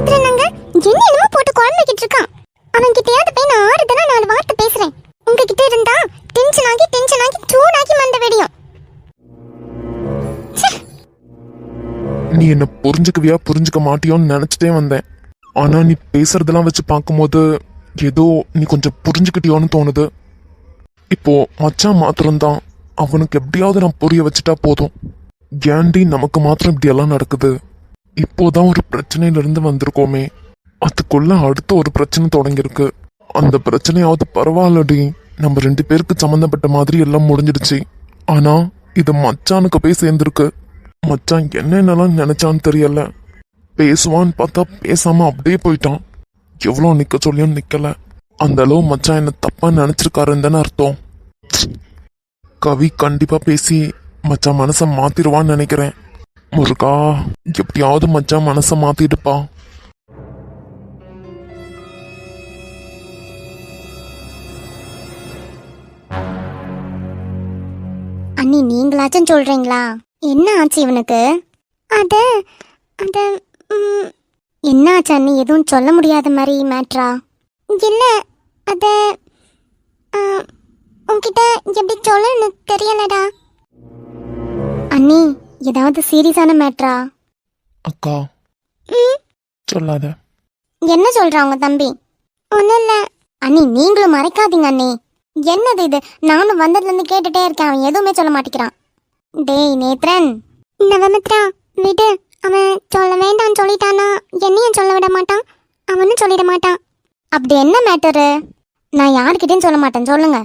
நேத்ரனாங்க என்னென்னமோ போட்டு குழம்பிக்கிட்டு இருக்கான். அவன் கிட்டயாவது போய் நான் ஆறுதலா 4 வார்த்தை பேசுறேன். உங்ககிட்ட இருந்தா டென்ஷன் ஆகி சூடாக்கி மண்ட வெடியும். நீ என்ன புரிஞ்சுக்க மாட்டியோன்னு நினைச்சிட்டே வந்தேன். ஆனா நீ பேசுறதெல்லாம் வச்சு பார்க்கும்போது ஏதோ நீ கொஞ்சம் புரிஞ்சுக்கிட்டியோன்னு தோணுது. இப்போ மச்சான் மாத்திரம்தான், அவனுக்கு எப்படியாவது நான் புரிய வச்சுட்டா போதும். ஏண்டி நமக்கு மாத்திரம் இப்படி எல்லாம் நடக்குது? இப்போதான் ஒரு பிரச்சனையில இருந்து வந்திருக்கோமே, அதுக்குள்ள அடுத்த ஒரு பிரச்சனை தொடங்கியிருக்கு. அந்த பிரச்சனையாவது பரவாயில்லடி, நம்ம 2 பேருக்கு சம்மந்தப்பட்ட மாதிரி எல்லாம் முடிஞ்சிடுச்சு. ஆனா இது மச்சானுக்கு போய் சேர்ந்திருக்கு. மச்சான் என்னென்னலாம் நினைச்சான்னு தெரியல. பேசுவான்னு பார்த்தா பேசாம அப்படியே போயிட்டான். எவ்வளோ நிக்க சொல்லியும் நிக்கல. அந்த அளவு மச்சான் என்ன தப்பா நினைச்சிருக்காருன்னு தானே அர்த்தம். கவி கண்டிப்பா பேசி மச்சான் மனசை மாத்திருவான்னு நினைக்கிறேன். முருகா, எப்படியாவது மச்சான் மனசை மாத்திடுப்பா. அண்ணி நீங்களாச்சும் சொல்றீங்களா? என்ன ஆச்சு இவனுக்கு? அத அத என்ன ஆச்சு அண்ணி? எதுவும் சொல்ல முடியாத மாதிரி மேட்ரா? இல்ல அத உன்கிட்ட எப்படி சொல்லன்னு தெரியலடா. அண்ணி ஏதாவது சீரியஸான மேட்ரா? அக்கா சொல்லாத. என்ன சொல்றா உங்க தம்பி? ஒன்னும் இல்ல அண்ணி, நீங்களும் மறைக்காதீங்க அண்ணி. என்னது இது? நானும் வந்ததுல இருந்து கேட்டுட்டே இருக்கேன், அவன் எதுவுமே சொல்ல மாட்டேங்கிறான். டேய் நேத்ரன், நவமித்ரா விடு. அவன் சொல்ல வேண்டாம்னு சொல்லிட்டானா என்னையும் சொல்ல விட மாட்டான், அவனும் சொல்லிட மாட்டான். அப்படி என்ன மேட்டரு? நான் யாருக்கிட்டேயும் சொல்ல மாட்டேன், சொல்லுங்க.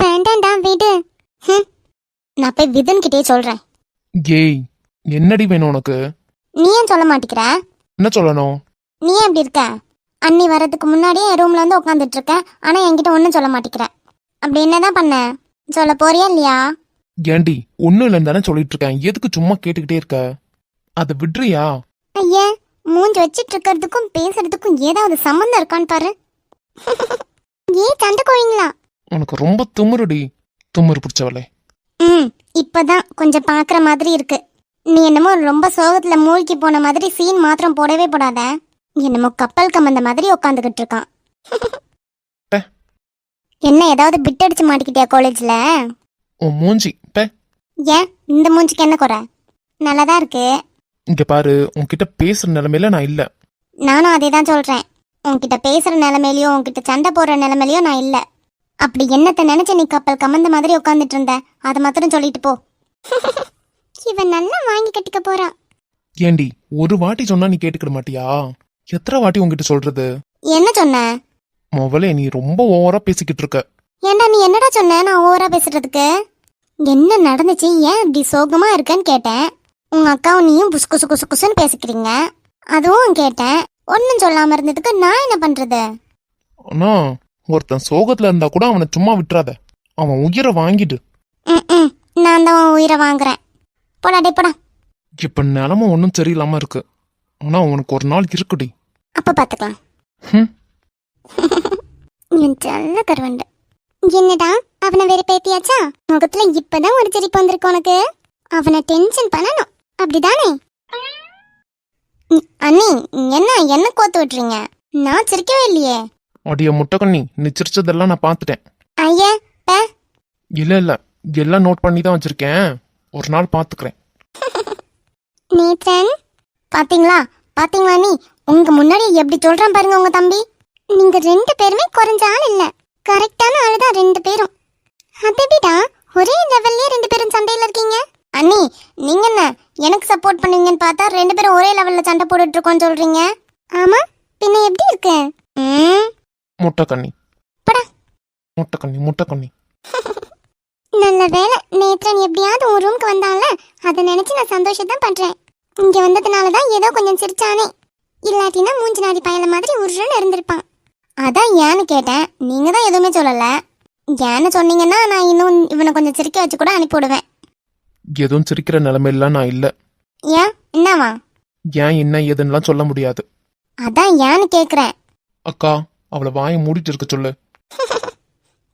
வேண்டாண்டா விடு. நான் போய் விதுன் கிட்டே சொல்றேன். ஏய், என்னடி வேணும் உனக்கு? நீ ஏன் சொல்ல மாட்டேங்கிற? என்ன சொல்லணும்? நீ எப்படி இருக்க? அண்ணி வர்றதுக்கு முன்னாடியே ரூம்ல வந்து உட்காந்துட்டு இருக்க, ஆனா என்கிட்ட ஒன்னும் சொல்ல மாட்டேங்கிற. அப்படி என்னதான் பண்ண? சொல்ல போறியா இல்லையா? ஏண்டி ஒன்னும் இல்லைன்னு தானே சொல்லிட்டு இருக்கேன், எதுக்கு சும்மா கேட்டுக்கிட்டே இருக்க? அதை விடுறியா? ஐயா, மூஞ்சி வச்சிட்டு இருக்கிறதுக்கும் பேசுறதுக்கும் ஏதாவது சம்பந்தம் இருக்கான்னு பாரு. ஏன் சண்டை கோழிங்களா? உனக்கு ரொம்ப திமிருடி, திமிரு பிடிச்சவளே. இப்பதான் கொஞ்சம் பாக்குற மாதிரி இருக்கு. நீ என்னமோ ரொம்ப சோகத்துல மூழ்கி போன மாதிரி சீன் மாத்திரம் போடவே போடாத. என்னமோ கப்பல் கமந்த மாதிரி உட்காந்துக்கிட்டு இருக்கான். என்ன ஏதாவது பிட் அடிச்சு மாட்டிக்கிட்டியா காலேஜ்ல? உன் மூஞ்சி ஏன் இந்த மூஞ்சிக்கு என்ன குறை? நல்லாதான் இருக்கு. இங்க பாரு, உன்கிட்ட பேசுற நிலைமையில நான் இல்ல. நானும் அதே தான் சொல்றேன். உன்கிட்ட பேசுற நிலைமையிலயோ உன்கிட்ட சண்டை போடுற நிலைமையிலயோ நான் இல்ல. அப்படி என்னத்தை நினைச்ச நீ கப்பல் கமந்த மாதிரி உட்காந்துட்டு இருந்த, அதை மாத்திரம் சொல்லிட்டு போ. இவன் நல்லா வாங்கி கட்டிக்க போறா. ஏண்டி ஒரு வாட்டி சொன்னா நீ கேட்டுக்கிட மாட்டியா? எத்தனை வாட்டி உன்கிட்ட சொல்றது? என்ன சொன்ன? மொபைலே நீ ரொம்ப ஓவரா பேசிக்கிட்டு இருக்க. ஏண்டா நீ என்னடா சொன்ன நான் ஓவரா பேசுறதுக்கு? என்ன நடந்துச்சு, ஏன் இப்படி சோகமா இருக்கன்னு கேட்டேன். உங்க அக்காவும் நீயும் புசு குசு குசு குசுன்னு பேசிக்கிறீங்க, அதுவும் கேட்டேன். ஒன்னும் சொல்லாம இருந்ததுக்கு நான் என்ன பண்றது? ஆனா ஒருத்தன் சோகத்துல இருந்தா கூட அவனை சும்மா விட்டுறாத, அவன் உயிரை வாங்கிடு. நான் தான் உயிரை வாங்குறேன். போடா டே போடா. இப்ப நிலமை ஒன்னும் சரியில்லாம இருக்கு, ஆனா உனக்கு ஒரு நாள் இருக்குடி. அப்ப பாத்துக்கலாம். என் செல்ல கருவண்டு. என்னடா அவனை வேற பேத்தியாச்சா? முகத்துல இப்பதான் ஒரு சிரிப்பு வந்திருக்கு உனக்கு. அவனை டென்ஷன் பண்ணணும், அப்படிதானே? அண்ணி என்ன கோத்து விட்டுறீங்க? நான் சிரிக்கவே இல்லையே. அடிய முட்டைக்கண்ணி, நீ சிரிச்சதெல்லாம் நான் பாத்துட்டேன். ஐயா இல்ல எல்லாம் நோட் பண்ணி தான் வச்சிருக்கேன், ஒரு நாள் பாத்துக்கிறேன். நேத்ரன், பாத்தீங்களா நீ உங்க முன்னாடி எப்படி சொல்றான் பாருங்க உங்க தம்பி. நீங்க 2 பேருமே குறைஞ்ச ஆள் இல்ல, கரெக்டான ஆளுதான் 2 பேரும். அதேடா ஒரே லெவல்லே 2 பேரும் சண்டையில இருக்கீங்க. அண்ணி நீங்க என்ன எனக்கு சப்போர்ட் பண்ணுவீங்கன்னு பார்த்தா 2 பேரும் ஒரே லெவல்ல சண்டை போட்டுட்டு இருக்கோம்னு சொல்றீங்க. ஆமா பின்ன எப்படி இருக்கு? முட்டைக்கண்ணி முட்டைக்கண்ணி. நல்ல வேலை நேத்ரன் எப்படியாவது உன் ரூம்க்கு வந்தான்ல, அதை நினைச்சு நான் சந்தோஷம் பண்றேன். இங்க வந்ததுனாலதான் ஏதோ கொஞ்சம் சிரிச்சானே, இல்லாட்டினா மூஞ்சி நாடி பயல மாதிரி உருன்னு இருந்திருப்பான். அதான் ஏன்னு கேட்டேன், நீங்க தான் எதுவுமே சொல்லல. ஏன்னு சொன்னீங்கன்னா நான் இன்னும் இவனை கொஞ்சம் சிரிக்க வச்சு கூட அனுப்பிவிடுவேன். எதுவும் சிரிக்கிற நிலைமையில நான் இல்ல. ஏன் என்னவா? ஏன் என்ன ஏதுன்னுலாம் சொல்ல முடியாது. அதான் ஏன்னு கேக்குறேன். அக்கா அவளை வாயை மூடிட்டு இருக்க சொல்லு.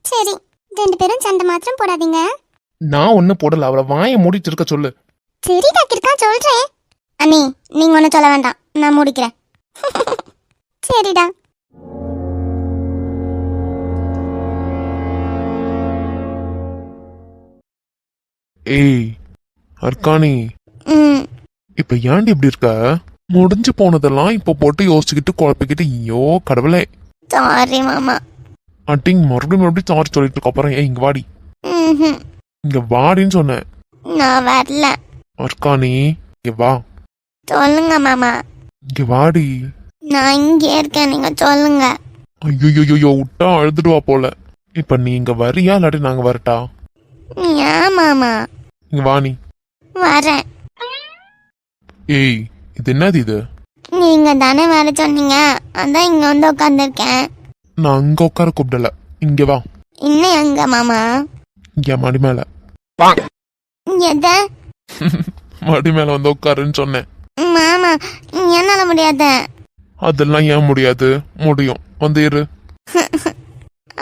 சரி 2 பேரும் சண்டை மாத்திரம் போடாதீங்க. நான் ஒண்ணு போடல, அவளை வாயை மூடிட்டு இருக்க சொல்லு. சரி டாக்கிருக்கா சொல்றேன். அண்ணி நீங்க ஒன்னும் சொல்ல வேண்டாம், நான் மூடிக்கிறேன். சரிடா. ஏய் அர்க்கானி, ம் இப்ப ஏன்டி இப்படி இருக்க? முடிஞ்சு போனதெல்லாம் இப்ப போட்டு யோசிச்சுக்கிட்டு குழப்பிக்கிட்டு, ஐயோ கடவுளே. சாரி மாமா. அட்டிங் மறுபடியும் மறுபடியும் சாரி சொல்லிட்டு இருக்க அப்புறம். ஏய் இங்க வாடி, ம்ஹும். இங்க வாடின்னு சொன்னேன். நான் வரல. அர்க்கானி இங்க வா, சொல்லுங்க மாமா. இங்க வாடி. நான் இங்கே இருக்கேன், நீங்க சொல்லுங்க. ஐயோ விட்டா அழுதுடுவா போல. இப்ப நீ இங்க வரியா இல்லாட்டி நாங்க வரட்டா? ஏன் மாமா? இங்க வா நீ. வரேன். ஏய் இது என்னது இது? நீங்க தானே வர சொன்னீங்க, அதான் இங்க வந்து உட்காந்துருக்கேன். நான் அங்க உட்கார கூப்பிடல, இங்க வா. இன்னும் எங்க மாமா? இங்க மடி மேல. எத? மடி மேல வந்து உட்காருன்னு சொன்னேன். மாமா என்னால முடியாத. அதெல்லாம் ஏன் முடியாது? முடியும், வந்து இரு.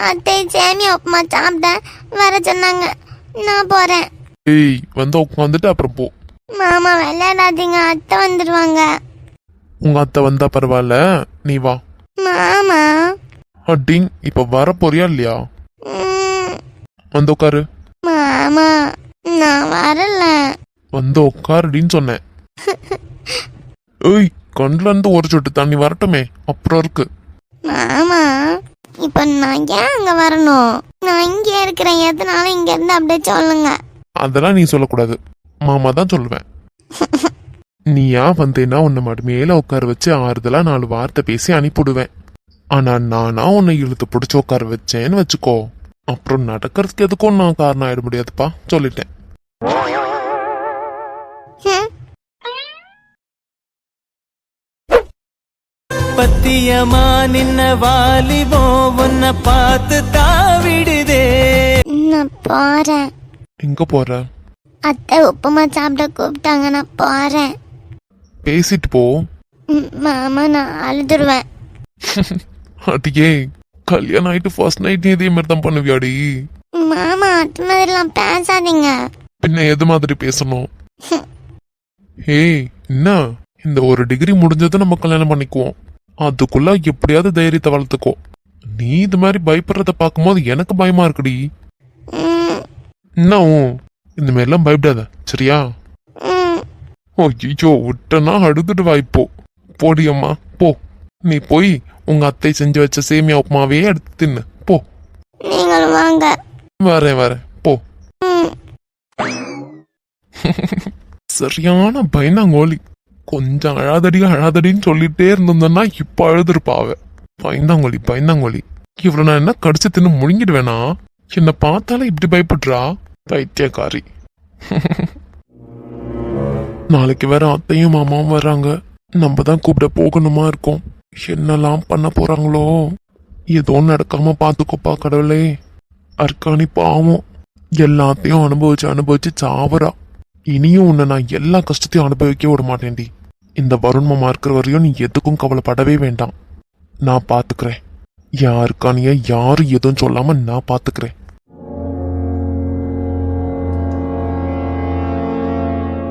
அத்தை சேமியா உப்புமா சாப்பிட்ட வர சொன்னாங்க, நான் போறேன். ஏய் வந்து உட்காந்துட்டு அப்புறம் போ. மாமா விளையாடாதீங்க, அத்தை வந்துடுவாங்க. உங்க அத்தை வந்தா பரவாயில்ல, நீ வா. மாமா. அட்டிங் இப்ப வர போறியா இல்லையா? ம், வந்து உட்காரு. மாமா நான் வரல. வந்து உட்காருடின்னு சொன்னேன். ஏய் கண்ணுல இருந்து ஒரு சொட்டு தண்ணி வரட்டுமே, அப்புறம் இருக்கு. மாமா இப்ப நான் ஏன் அங்க வரணும்? நான் இங்கே இருக்கிறேன், எதனால இங்க இருந்து அப்படியே சொல்லுங்க. அதெல்லாம் நீ சொல்லக்கூடாது, மாமா தான் சொல்லுவேன். நீ ஏன் வந்தேன்னா உன்னை மடி மேல உட்கார வச்சு ஆறுதலா 4 வார்த்தை பேசி அனுப்பிவிடுவேன். ஆனா நானா உன்னை இழுத்து பிடிச்சி உட்கார வச்சேன்னு வச்சுக்கோ, அப்புறம் நடக்கிறதுக்கு எதுக்கும் நான் காரணம் ஆயிட முடியாதுப்பா, சொல்லிட்டேன். ஹம், பத்தியமா நின்ன வாலிபோ உன்னை பார்த்து தாவிடுதே. நான் போறேன். எங்க போற? அத்தை உப்புமா சாப்பிட கூப்பிட்டாங்க, நான் போறேன். பேசிட்டு போ. மாமா நான் அழுதுருவேன். அடியே கல்யாணம் ஆயிட்டு ஃபர்ஸ்ட் நைட் இதே மாதிரி தான் பண்ணுவியாடி? மாமா அது மாதிரிலாம் பேசாதீங்க. பின்ன எது மாதிரி பேசணும்? ஏய் என்ன, இந்த ஒரு டிகிரி முடிஞ்சது நம்ம கல்யாணம் பண்ணிக்குவோம், அதுக்குள்ள எப்படியாவது தைரியத்தை வளர்த்துக்கோ. நீ இது மாதிரி பயப்படுறத பார்க்கும்போது எனக்கு பயமா இருக்குடி. ம், என்னவும் இந்த மாதிரிலாம் பயப்படாத சரியா? ம். ஓ ஐயோ விட்டனா அழுதுட்டு வா இப்போ. போடி அம்மா போ. நீ போய் உங்க அத்தை செஞ்சு வச்ச சேமியா உப்புமாவே எடுத்து தின்னு போ. நீங்களும் வாங்க. வரேன் வரேன் போ. ம். சரியான பயந்தாங்கோலி. கொஞ்சம் அழாதடின்னு சொல்லிட்டே இருந்தோம்னா இப்ப அழுதுருப்பாவ. பயந்தாங்கோலி பயந்தாங்கோலி. இவ்வளவு நான் என்ன கடிச்சு தின்னு முழுங்கிடுவேனா? என்ன பார்த்தாலே இப்படி பயப்படுறா பைத்தியக்காரி. நாளைக்கு வேற அத்தையும் மாமாவும் வர்றாங்க, நம்ம தான் கூப்பிட போகணுமா இருக்கோம். என்னெல்லாம் பண்ண போறாங்களோ? ஏதோ நடக்காம பாத்துக்கோப்பா கடவுளே. அர்க்கானி பாவம் எல்லாத்தையும் அனுபவிச்சு சாவரா. இனியும் உன்னை நான் எல்லா கஷ்டத்தையும் அனுபவிக்க விட மாட்டேன்டி. இந்த வருண் மாமா இருக்கிற வரையும் நீ எதுக்கும் கவலைப்படவே வேண்டாம், நான் பாத்துக்கிறேன். யாருக்கானிய யாரும் எதுவும் சொல்லாம நான் பாத்துக்கிறேன்.